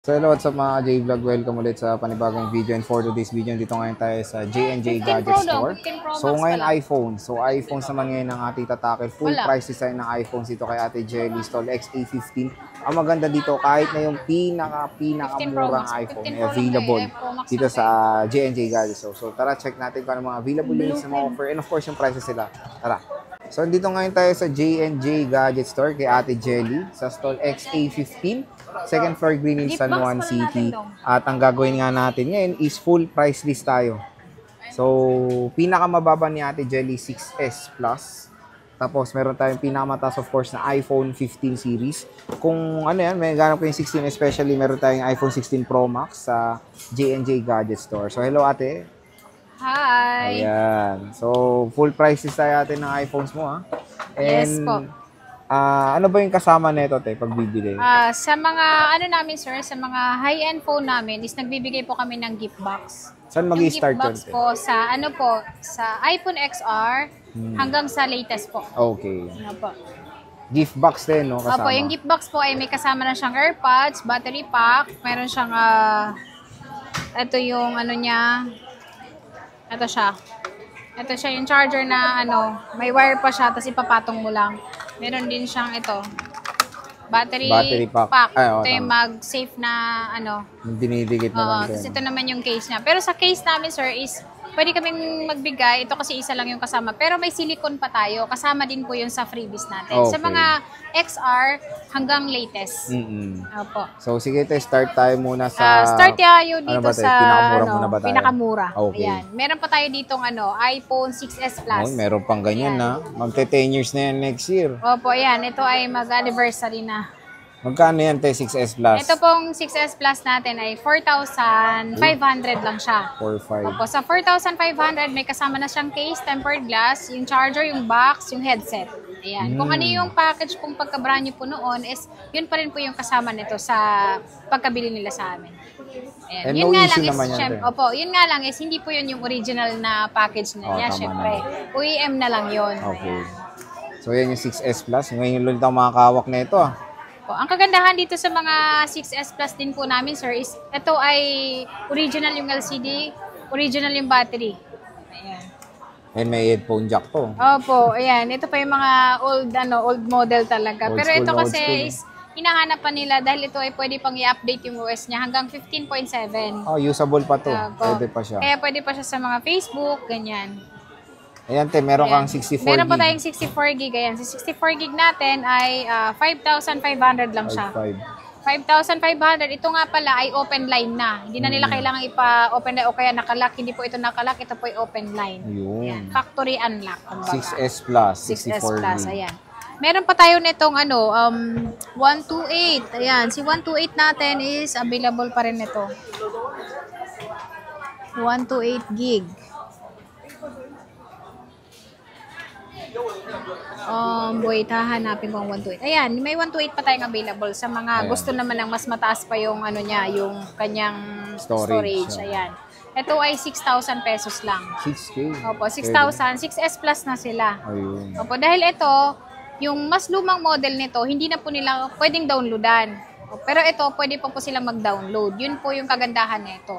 So hello, what's up mga J-Vlog? Welcome ulit sa panibagong video, and for today's video, dito ngayon tayo sa J&J Gadget Store. So ngayon iPhone. So iPhones naman ngayon ang ating tatakil. Full price design ng iPhones dito kay Ate Jelly, Stall X-A15. Ang maganda dito, kahit na yung pinakamurang iPhone ay available dito sa J&J Gadget Store. So tara, check natin kung ano mga available units na mga offer, and of course yung prices sila. Tara! So dito ngayon tayo sa J&J Gadget Store kay Ate Jelly sa Stall XA15, second floor Green Hills, San Juan City. At ang gagawin nga natin ngayon is full price list tayo. So pinakamababa ni Ate Jelly 6S Plus. Tapos meron tayong pinakamataas of course na iPhone 15 series. Kung ano yan, may ganap ko yung 16, especially meron tayong iPhone 16 Pro Max sa J&J Gadget Store. So hello ate. Hi! Ayan. So, full prices tayo atin ng iPhones mo, ha? And, Yes po. Ano ba yung kasama nito, te, pag bibili? Sa mga, ano namin sir, sa mga high-end phone namin is nagbibigay po kami ng gift box. Saan mag-i-start yung gift box po sa, ano po, sa iPhone XR hanggang sa latest po. Okay. Ano po. Gift box din, no? Kasama. Opo, yung gift box po ay may kasama na siyang AirPods, battery pack, meron siyang, ito yung ano niya, ito siya. Ito siya yung charger na ano, may wire pa siya, tapos ipapatong mo lang. Meron din siyang ito, battery pack. Ay, ito yung mag-safe na ano. Dinidikit na lang din. Tapos ito naman yung case niya. Pero sa case namin sir is, pwede kaming magbigay. Ito kasi isa lang yung kasama. Pero may silicone pa tayo. Kasama din po yun sa freebies natin. Okay. Sa mga XR hanggang latest. Opo. So, sige tayo, start tayo muna sa... start tayo dito ano sa... Pinakamura muna ba tayo? Pinakamura. Okay. Ayan. Meron pa tayo ditong ano, iPhone 6s Plus. Oh, meron pang ganyan, na. Magte-10 years na yan next year. Opo, ayan. Ito ay mag-anniversary na. Magkano yan, te, 6S Plus? Ito pong 6S Plus natin ay 4,500 lang siya. 4,500. Opo, sa 4,500 may kasama na siyang case, tempered glass, yung charger, yung box, yung headset. Ayan. Kung ano yung package pong pagka-brand new po noon is yun pa rin po yung kasama nito sa pagkabili nila sa amin. Ayan. And Yun no nga issue lang is, naman yan, opo, yun nga lang is hindi po yun yung original na package na niya, syempre. OEM na lang yun. Okay. Ayan. So, yan yung 6S Plus. Ngayon ulit ang makakawak na ito, ah. Ang kagandahan dito sa mga 6S Plus din po namin, sir, is ito ay original yung LCD, original yung battery. Ayan. And may headphone jack to. Opo, ayan. Ito pa yung mga old model talaga. Old Pero school, ito old kasi school. is hinahanap pa nila dahil ito ay pwede pang i-update yung OS niya hanggang 15.7. Oh, usable pa to. Opo. Pwede pa siya. Kaya pwede pa siya sa mga Facebook, ganyan. Ayan, te, meron Ayan. kang 64 Meron pa gig. tayong 64 gig. Ayan, si 64 gig natin ay 5,500 lang siya. 5,500. Ito nga pala ay open line na. Hindi na nila kailangan ipa-open line o kaya nakalock. Hindi po ito nakalock. Ito po ay open line. Ayun. Ayan. Factory unlock. 6S Plus, 6S 64 Plus. gig. Ayan. Meron pa tayo nitong 128. Ayan. Si 128 natin is available pa rin ito. 128 gig. Wait, hahanapin ko ang 128. Ayan, may 128 pa tayong available sa mga gusto naman ng mas mataas pa yung ano niya, yung kanyang storage. Ayan. Ito ay 6,000 pesos lang. 6K. Opo, 6,000. 6S Plus na sila. Ayun. Opo, dahil ito, yung mas lumang model nito, hindi na po nila pwedeng downloadan. Pero ito, pwede pa po silang mag-download. Yun po yung kagandahan nito.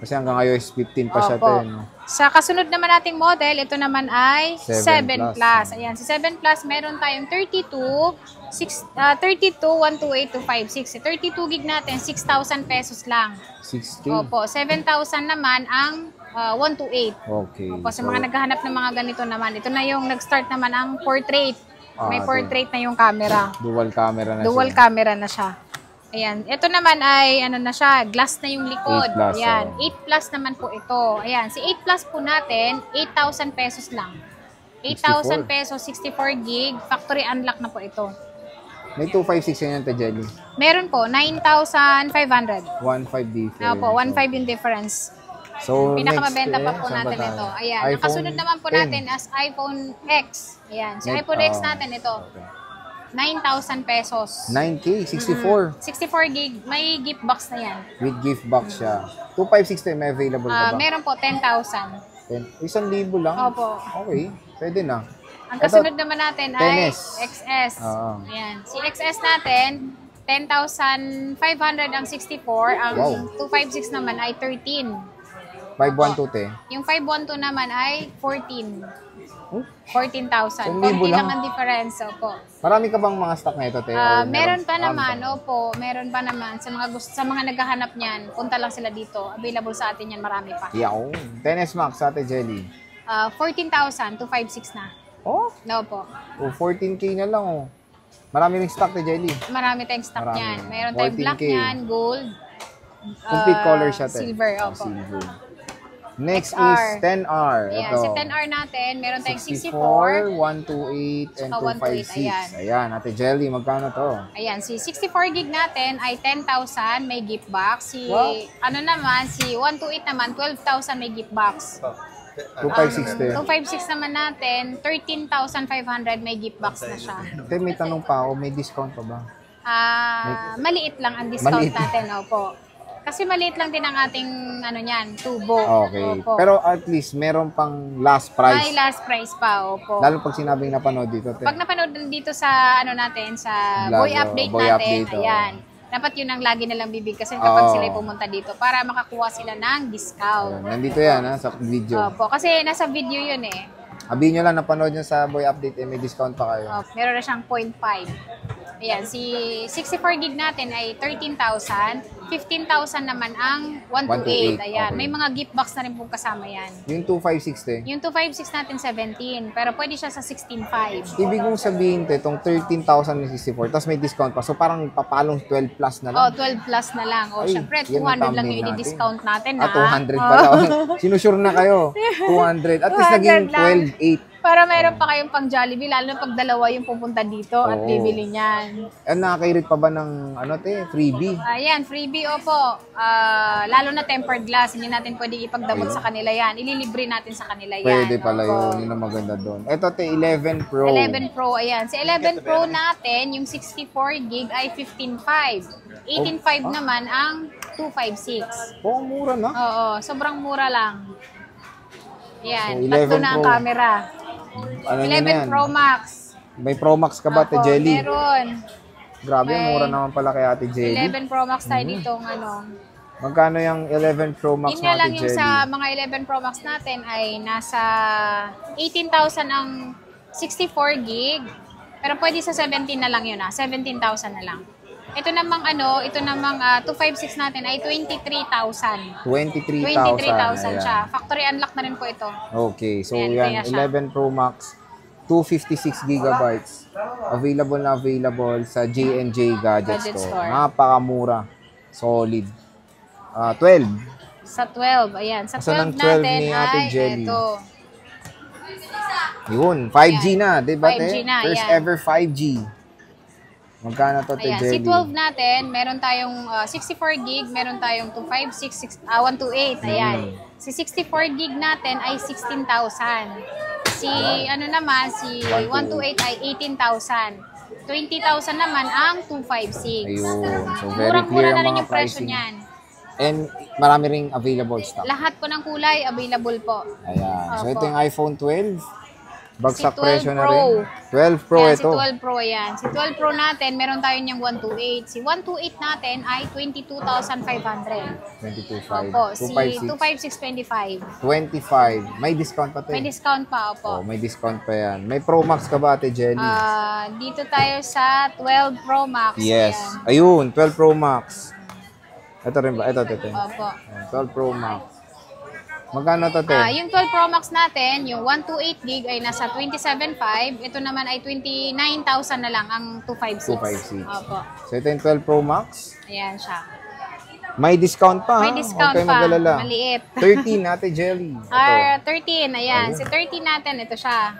Kasi hanggang iOS 15 pa siya, Opo. te, no? Sa kasunod naman nating model, ito naman ay 7 7 Plus. Plus. Ayan, si 7 Plus, meron tayong 32, 128 to 56. 32 gig natin, 6,000 pesos lang. 6K. Opo, 7,000 naman ang 128. Okay. Opo, sa mga naghahanap ng mga ganito naman. Ito na yung nag-start naman ang portrait. May portrait na yung camera. Dual camera na Dual siya. camera na siya. Ayan. Ito naman ay, ano na siya, glass na yung likod. 8 Plus, Ayan. 8 Plus naman po ito. Ayan. Si 8 Plus po natin, 8,000 pesos lang. 8,000 pesos, 64 gig. Factory unlock na po ito. May 256 yan, te, Jelly. Meron po, 9,500. 1.5 difference. Opo, 1,500 yung difference. So, Pinakamabenta next, pa po saan natin tayo? ito. Ayan. iPhone Ang kasunod naman po 10. natin as iPhone X. Ayan. Si iPhone X natin ito. Okay. 9,000 pesos. 9K, 64. 64 gig. May gift box na yan. With gift box siya. 256 may available pa ba? Meron po, 10,000. 1,000 lang? Opo. Okay, pwede na. Ang kasunod naman natin ay 10S. XS. Oo. Ayan. Si XS natin, 10,500 ang 64. Ang Wow. 256 naman ay 13. 512 te. Yung 512 naman ay 14. Oh, 14,000. So, libo Konti lang lang. ang difference. Opo. marami ka bang mga stock na ito, te? Or Meron pa marami naman, pa? opo, meron pa naman. Sa mga naghahanap niyan, punta lang sila dito. Available sa atin yan, marami pa. Yaw. 10S Max, Ate Jelly. 14,000 to 5,600 na. Oh, No po. 14K na lang, oh. Marami ring stock, Te Jelly. Marami tayong stock Marami. niyan. Meron tayong black 14K. niyan, gold, Complete color siya, Te. silver, Oh, opo. silver. Next XR. is 10R. Ayan, Ito. si 10R natin, meron tayong 64. 128, and Saka 256. 128, Ayan, Ate Jelly, magkano to? Ayan, si 64 gig natin ay 10,000 may gift box. Si Wow. ano naman, si 128 naman 12,000 may gift box. 256 te. 256 naman natin, 13,500 may gift box na siya. Te, may tanong pa ako, may discount pa ba? Maliit lang ang discount Maliit. natin, opo. Kasi maliit lang din ang ating ano niyan, tubo. Okay. Opo. Pero at least, meron pang last price. may last price pa, opo. Lalo pag sinabing napanood dito, te. Pag napanood dito sa ano natin, sa Vlog, Boy Update Boy natin, Update, ayan. Dapat yun ang lagi nilang bibigkasin kapag Oo. sila pumunta dito para makakuha sila ng discount. Nandito yan, ha, sa video. Opo, kasi nasa video yun eh. Sabihin nyo lang, napanood nyo sa Boy Update, may discount pa kayo. Meron na siyang 0.5. Ayan, si 64 gig natin ay 13,000. 15,000 naman ang 128. 128, Ayan, okay. may mga gift box na rin pong kasama yan. Yung 256, te. Yung 256 natin 17, pero pwede siya sa 16.5. Ibig kong sabihin, te, itong 13,064, tapos may discount pa. So, parang papalong 12 plus na lang. Oh, 12 plus na lang. Oh, Ay, syempre, yan ang 200 lang thumbnail yung natin. i-discount natin, ha? 200 pala. Sinusure na kayo. 200. At least 200 naging lang. 12.8. Para meron pa kayong pang Jollibee, lalo na pag dalawa yung pupunta dito at Oo. bibili niyan. Nakakairit pa ba ng, freebie? Ayan, freebie, opo. Lalo na tempered glass, hindi natin pwedeng ipagdamot sa kanila yan. Ililibre natin sa kanila yan. Pwede pala Opo. yun. Yun ang maganda doon. Ito, te, 11 Pro. 11 Pro, ayan. Si 11 Pro natin, yung 64 gig ay 15.5. 18.5 naman ang 256. Oh, mura na. Oo, sobrang mura lang. Ayan, So, 11 tatlo na ang Pro. camera. Ano nyo na 11 yan? Pro Max. May Pro Max ka ba, te Opo, Jelly? meron. Grabe, May mura naman pala kay Ate Jelly. 11 Pro Max tayo dito, ano. Magkano yung 11 Pro Max Yun mo, nga Ate lang yung Jelly? sa mga 11 Pro Max natin ay nasa 18,000 ang 64 gig. Pero pwede sa 17 na lang yun, 17,000 na lang. Ito namang 256 natin ay 23,000. 23,000. 23,000 Ayan. siya. Factory unlock na rin po ito. Okay, so Ayan, yan, kaya siya. 11 Pro Max, 256 gigabytes. Available na available sa J&J Gadget Gadget Store. Store. Napakamura. Solid. 12. Sa 12, ayan. Sa Asan ang 12 12 natin ni Ate ay Jelly? ito. Yun, 5G na, di ba, 5G te? na, First ayan. ever 5G. Magkano to, Te Ayan, Jelly? si 12 natin, meron tayong 64 gig, meron tayong 256, 128, ayan. Si 64 gig natin ay 16,000. Si ano naman, si 128 ay 18,000. 20,000 naman ang 256. Ayun. So, very Murang-mura clear na ang rin mga yung presyo pricing. niyan. And marami ring available stock. Lahat po ng kulay, available po. Ayan. So, Opo. ito yung iPhone 12. Bagsak Si 12 presyo na Pro. rin. 12 Pro Ayan, ito. si 12 Pro yan. Si 12 Pro natin, meron tayo niyang 128. Si 128 natin ay 22,500. 22.5. Opo, si 256. 25625. 25. May discount pa, Te. May discount pa, Oh, opo. may discount pa yan. May Pro Max ka ba, Ate Jelly? Dito tayo sa 12 Pro Max. Yes. Ayan. Ayun, 12 Pro Max. Ito rin ba? Ito, Te. Opo. 12 Pro Max. Magkano to, Te? Yung 12 Pro Max natin, yung 128 gig ay nasa 27.5. Ito naman ay 29,000 na lang ang 256. 256. Opo. So, ito yung 12 Pro Max. Ayan siya. May discount pa, May ha? discount Huwag kayong pa. mag-alala. Maliit. 13, Ate Jelly. Ito. 13, ayan. Si 13 natin, ito siya.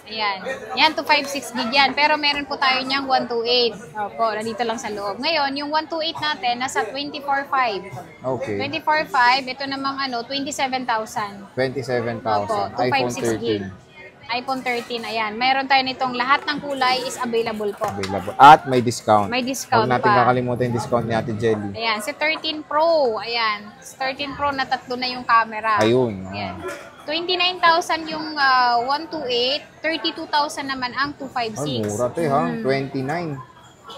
Ayan. Yan, 256 gig yan. Pero meron po tayo niyang 128. Opo, nandito lang sa loob. Ngayon, yung 128 natin, nasa 24.5. Okay. 24.5, ito namang 27,000. 27,000. Opo, iPhone 256 gig. 13. iPhone 13, ayan. Meron tayo nitong lahat ng kulay is available po. Available. At may discount. May discount Huwag natin pa. kakalimutan yung discount ni Ate Jelly. Ayan, si 13 Pro. Ayan, si 13 Pro na tatlo na yung camera. Ayun. Ayan. 29,000 yung 128, 32,000 naman ang Ay, 256. mura, Te, ha? 29.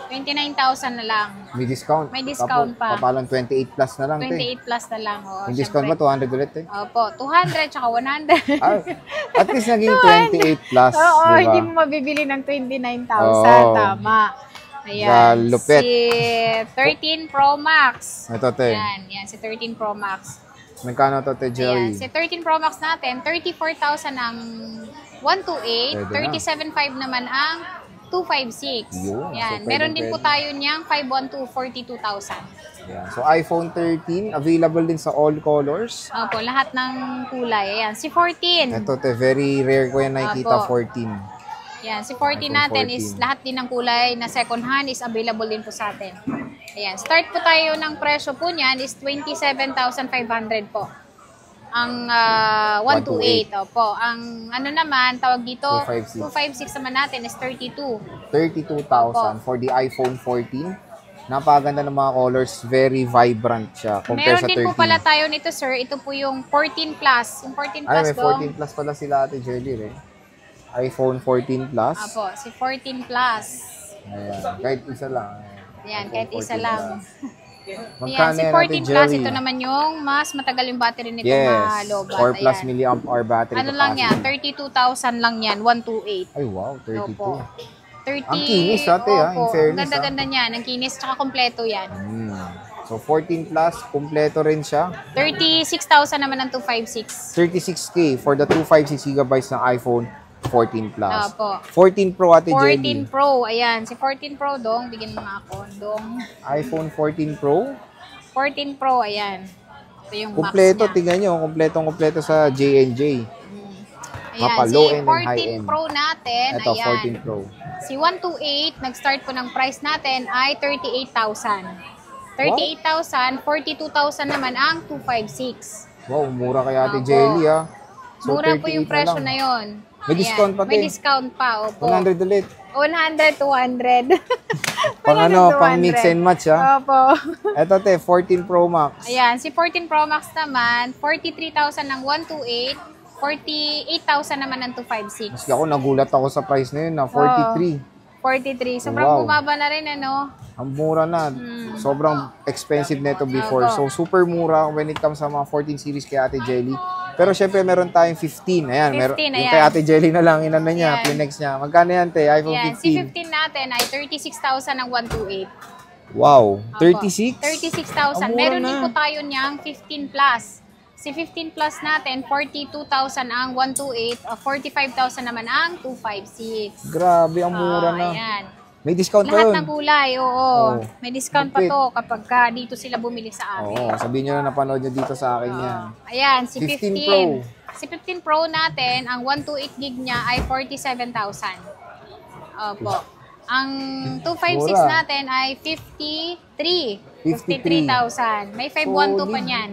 29,000 na lang. May discount. May discount pa. Papalang 28 plus na lang, te. 28 plus na lang. Oh, Yung discount ba, 200 ulit, eh? Opo, 200 tsaka 100. At least naging 28 plus, Oo, diba? hindi mo mabibili ng 29,000. Tama. Ayan, Lupit. si 13 Pro Max. Ito, te. Yan, si 13 Pro Max. Magkano to, te, Jerry? Ayan, si 13 Pro Max natin, 34,000 ang 128, Pwede na. 37,500 naman ang 256. Yun. Yan, So, meron din po pwede. tayo niyang 512, 42,000. Ayan. So, iPhone 13, available din sa all colors. Opo, lahat ng kulay. Ayan, si 14. Ito, te, very rare ko yan nakikita, Opo. 14. Yan, si 14 iPhone natin 14. is lahat din ng kulay na second hand is available din po sa atin. Ayan, start po tayo ng presyo po niyan is 27,500 po. Ang 128, opo. Ang ano naman, tawag dito, 256 naman natin is 32. 32,000 for the iPhone 14. Napaganda ng mga colors, very vibrant siya compare Meron sa 13. din po pala tayo nito, sir. Ito po yung 14 plus. Yung 14 plus Ay, may po. 14 plus pala sila, Ate Jelly, eh. iPhone 14 plus. Opo, si 14 plus. Ayan, kahit isa lang. Yan, iPhone kahit isa 14 lang. plus. Ayan, Magkano si yan, 14 Ate plus, Jelly? ito naman yung mas matagal yung battery nito Yes, lobat. 4 plus Ayan. milliamp hour battery Ano lang yan, capacity. 32,000 lang yan, 128. Ay, wow, 32. Opo. 30, Ang kinis, ate, in opo, fairness, ganda-ganda niyan. Ang kinis, tsaka kompleto yan. So, 14 plus, kumpleto rin siya. 36,000 naman ang 256. 36K for the 256 gigabytes ng iPhone 14 plus. Opo. 14 Pro, Ate 14 Jelly. Pro, ayan. Si 14 Pro, dong. Bigyan mo nga ako, dong. iPhone 14 Pro. 14 Pro, ayan. Ito yung Kumpleto, max niya. tingnan nyo. Kumpleto sa J&J. Ayan, Mapa si low end and 14 high end. Pro natin, Ito, ayan. 14 Pro. Si 128, nag-start po ng price natin ay 38,000. 38,000, 42,000 naman ang 256. Wow, mura kay Ate Opo. Jelly, ha. So, Mura po 38 yung presyo lang. na yon. May discount pa, May te. discount pa, opo. 100 ulit. 100, 200. Pang 100, ano, pang mix 200. and match, ha. Opo. Ito, te, 14 Pro Max. Ayan, si 14 Pro Max naman, 43,000 ng 128, 48,000 naman ng 256. Maski ako, nagulat ako sa price na yun, na 43. 43. Sobrang Wow. bumaba na rin, ano? Ang mura na. Sobrang expensive nito before. Opo. So, super mura when it comes sa mga 14 series kay Ate Jelly. Pero syempre, meron tayong 15. Ayan, 15, yung ayan. kay Ate Jelly na lang, inano niya, Ayan. plinex niya. Magkano yan, te? iPhone Ayan, si 15. 15 natin ay 36,000 ng 128. Wow, Opo. 36? 36,000. Ang mura Meron na. din po tayo niyang 15 plus. Si 15 plus natin, 42,000 ang 128, 45,000 naman ang 256. Grabe, ang mura na. Ayan. May discount pa Lahat yun. ng gulay, oo. Oo. May discount pa Complete. to kapag dito sila bumili sa amin. Oo, sabihin nyo na napanood nyo dito sa akin yan. Ayan, si 15 15. Pro. Si 15 Pro natin, ang 128 gig niya ay 47,000. Opo. Ang 256 Mura. natin ay 53. 53,000. 53,000. May 512 pa Solid. niyan.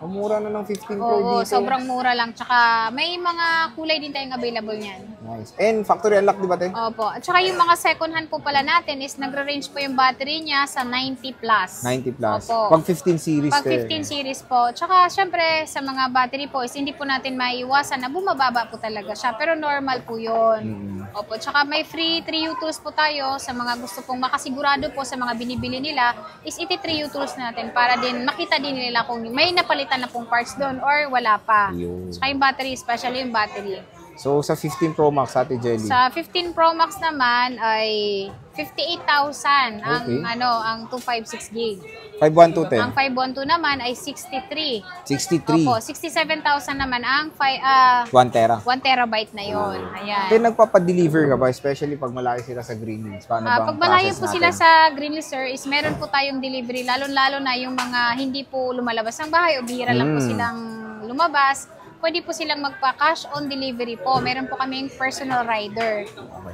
Ang mura na ng 15 Pro Oo, dito. sobrang mura lang. Tsaka may mga kulay din tayong available niyan. Nice. And factory unlock, di ba, te? Opo. At saka yung mga second hand po pala natin is nagre-range po yung battery niya sa 90 plus. 90 plus. Opo. Pag 15 series, Pag te. 15 series po. Tsaka syempre sa mga battery po is hindi po natin maiiwasan na bumababa po talaga siya. Pero normal po yun. Opo. Tsaka may free 3U tools po tayo sa mga gusto pong makasigurado po sa mga binibili nila is iti 3U tools natin para din makita din nila kung may napalitan na pong parts doon or wala pa. Yun. Tsaka yung battery, especially yung battery. So, sa 15 Pro Max, Ate Jelly. Sa 15 Pro Max naman ay 58,000 ang Okay. ang 256 gig. 512, te. Ang 512 naman ay 63. 63. Opo, 67,000 naman ang 1 tera. 1 terabyte na yon. Ayan. Te, nagpapadeliver ka ba? Especially pag malaki sila sa Green Hills. Paano ba ang Pag malayo process po natin? sila sa Greenleaf, sir, is meron po tayong delivery, lalo-lalo na yung mga hindi po lumalabas ng bahay o bihira lang po silang lumabas. Pwede po silang magpa-cash on delivery po. Meron po kaming personal rider.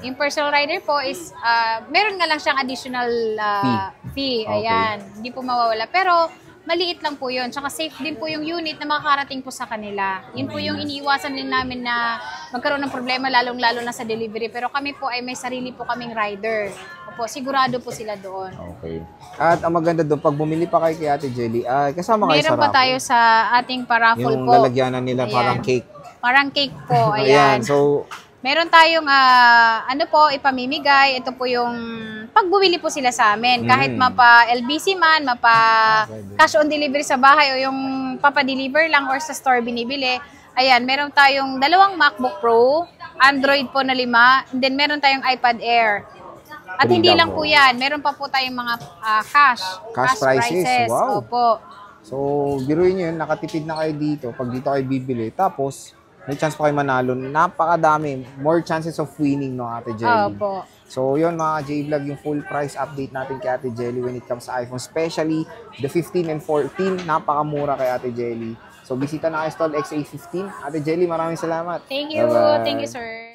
Yung personal rider po is, meron nga lang siyang additional fee. Okay. Ayan. Hindi po mawawala. Pero, maliit lang po yun. Tsaka safe din po yung unit na makakarating po sa kanila. Yun po yung iniiwasan din namin na magkaroon ng problema lalong-lalo na sa delivery. Pero kami po ay may sarili po kaming rider. Opo, sigurado po sila doon. Okay. At ang maganda doon, pag bumili pa kayo kay Ate Jelly, kasama kayo Meron sa pa raffle. tayo sa ating paraffle Yung po. lalagyanan nila Ayan. parang cake. Parang cake po. Ayan. Ayan. So, Meron tayong ano po, ipamimigay. Ito po yung pag bumili po sila sa amin. Kahit mapa LBC man, mapa cash on delivery sa bahay o yung papa-deliver lang or sa store binibili. Ayan, meron tayong 2 MacBook Pro, Android po na 5, and then meron tayong iPad Air. At hindi lang po yan, meron pa po tayong mga cash prices. Wow. Opo. So, biruin nyo yun, nakatipid na kayo dito. Pag dito kayo bibili, tapos may chance pa kayo manalo. Napakadami. More chances of winning, no, Ate Jelly. Opo. So, yun mga J-Vlog, yung full price update natin kay Ate Jelly when it comes sa iPhone. Especially the 15 and 14, napakamura kay Ate Jelly. So, bisita na kayo stall XA15. Ate Jelly, maraming salamat. Thank you. Bye-bye. Thank you, sir.